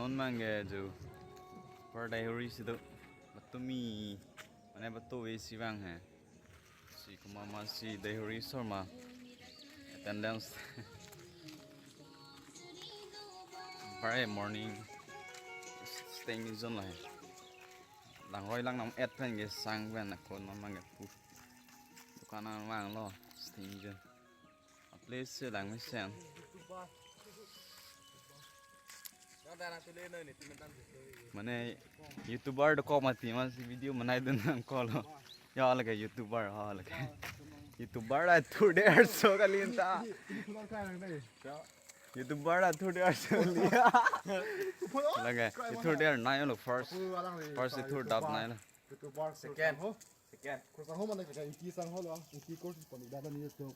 non mange jo per Deihori Sido batumi mane batu si bang hai si kumama si Deihori Sorma attendance very morning staying in zone lai lang roi lang nam et pen ge sang pen na kon mang ge pu dukanan mang lo staying in a place lang me sen Mana YouTuber do kok mati masih video mana itu nang kalau ya lagi YouTuber lagi YouTuber lah tuh deh so kali entah YouTuber lah tuh deh so lihat lagi itu deh naik lo first itu dap naik lo second kau sang ho mana kita inti sang ho lo inti kau sih pun dah ni itu